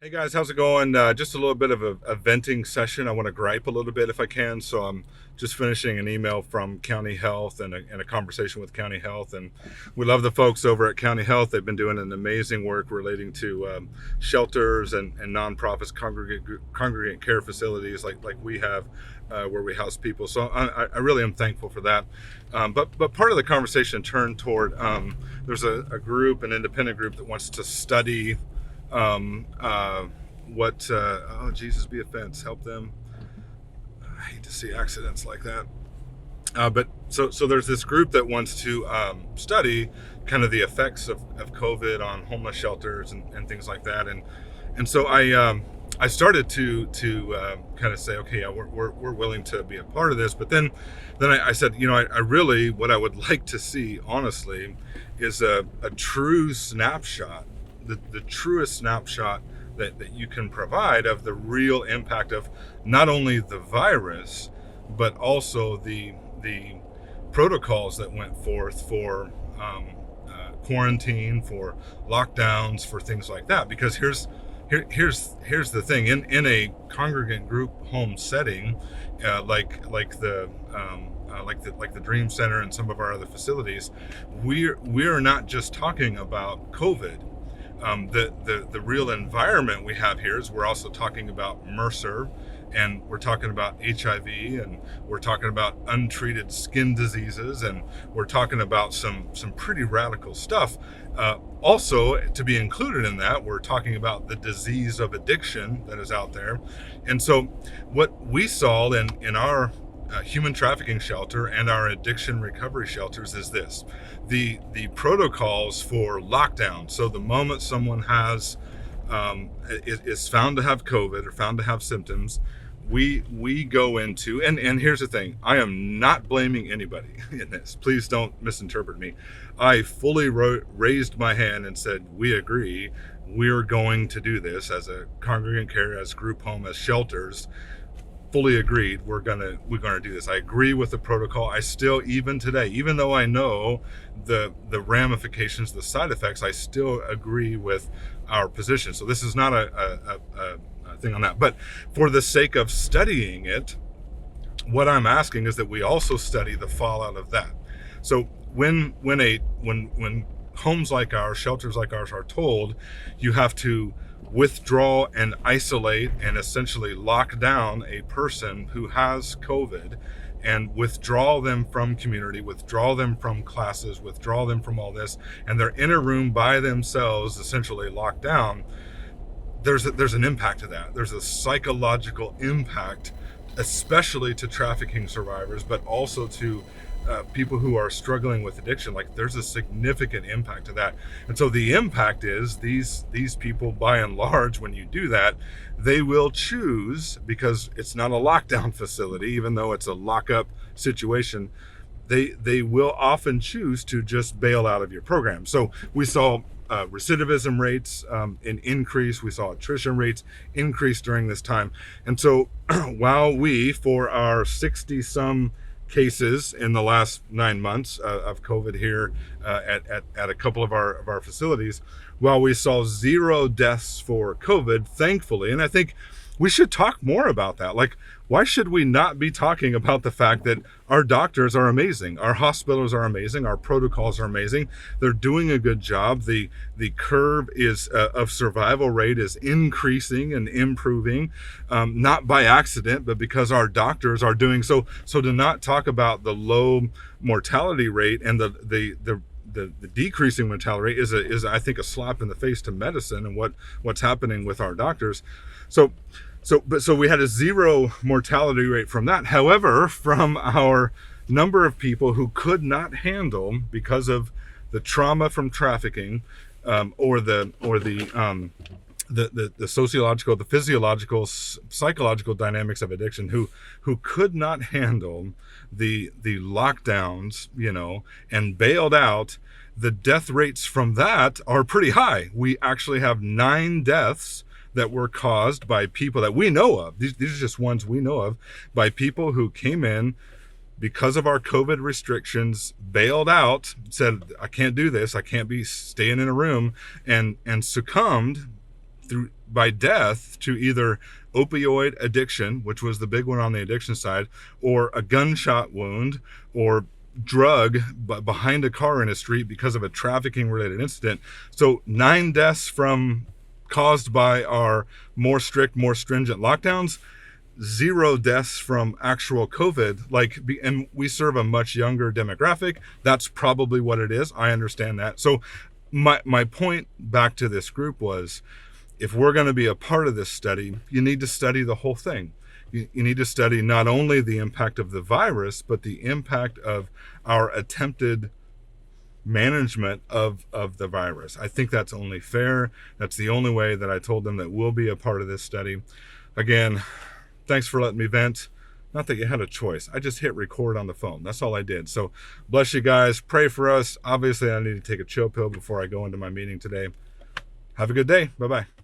Hey guys, how's it going? Just a little bit of a venting session. I want to gripe a little bit if I can. So I'm just finishing an email from County Health and a conversation with County Health. And we love the folks over at County Health. They've been doing an amazing work relating to shelters and nonprofits, congregate care facilities like we have, where we house people. So I really am thankful for that. But part of the conversation turned toward there's a group, an independent group that wants to study what oh Jesus be offense, help them. I hate to see accidents like that. But there's this group that wants to study kind of the effects of COVID on homeless shelters and things like that. And so I started to kind of say, okay, yeah, we're willing to be a part of this. But then I said, I really, what I would like to see, honestly, is a true snapshot, the truest snapshot that you can provide of the real impact of not only the virus, but also the protocols that went forth for quarantine, for lockdowns, for things like that. Because here's the thing: in a congregant group home setting, like the Dream Center and some of our other facilities, we're not just talking about COVID. The real environment we have here is we're also talking about MRSA, and we're talking about HIV, and we're talking about untreated skin diseases, and we're talking about some pretty radical stuff. Also, to be included in that, we're talking about the disease of addiction that is out there. And so what we saw in our human trafficking shelter and our addiction recovery shelters is this: the protocols for lockdown. So the moment someone is found to have COVID or found to have symptoms, we go into, and here's the thing: I am not blaming anybody in this. Please don't misinterpret me. I fully raised my hand and said, we agree, we're going to do this as a congregant care, as group home, as shelters. Fully agreed, we're gonna do this. I agree with the protocol. I still, even today, even though I know the ramifications, the side effects, I still agree with our position. So this is not a thing on that. But for the sake of studying it, what I'm asking is that we also study the fallout of that. So when homes like ours, shelters like ours are told you have to withdraw and isolate and essentially lock down a person who has COVID, and withdraw them from community, withdraw them from classes, withdraw them from all this, and they're in a room by themselves, essentially locked down. There's an impact to that. There's a psychological impact, especially to trafficking survivors, but also to people who are struggling with addiction. Like, there's a significant impact to that. And so the impact is these people, by and large, when you do that, they will choose, because it's not a lockdown facility, even though it's a lockup situation, they will often choose to just bail out of your program. So we saw recidivism rates increase. We saw attrition rates increase during this time. And so while we, for our 60 some cases in the last 9 months of COVID here at a couple of our facilities, while we saw 0 deaths for COVID, thankfully, and I think we should talk more about that. Like, why should we not be talking about the fact that our doctors are amazing, our hospitals are amazing, our protocols are amazing, they're doing a good job, the curve is of survival rate is increasing and improving, not by accident, but because our doctors are doing so. So to not talk about the low mortality rate and the decreasing mortality rate is I think a slap in the face to medicine and what's happening with our doctors. So we had a 0 mortality rate from that. However, from our number of people who could not handle, because of the trauma from trafficking, or the sociological, the physiological, psychological dynamics of addiction, who could not handle the lockdowns, and bailed out, the death rates from that are pretty high. We actually have 9 deaths that were caused by people that we know of. These are just ones we know of, by people who came in because of our COVID restrictions, bailed out, said, I can't do this, I can't be staying in a room, and succumbed through by death to either opioid addiction, which was the big one on the addiction side, or a gunshot wound, or drug behind a car in a street because of a trafficking related incident. So 9 deaths caused by our more strict, more stringent lockdowns, 0 deaths from actual COVID. And we serve a much younger demographic. That's probably what it is. I understand that. So my point back to this group was, if we're going to be a part of this study, you need to study the whole thing. You need to study not only the impact of the virus, but the impact of our attempted management of the virus. I think that's only fair. That's the only way that I told them that we'll be a part of this study. Again, thanks for letting me vent. Not that you had a choice. I just hit record on the phone. That's all I did. So bless you guys. Pray for us. Obviously, I need to take a chill pill before I go into my meeting today. Have a good day. Bye-bye.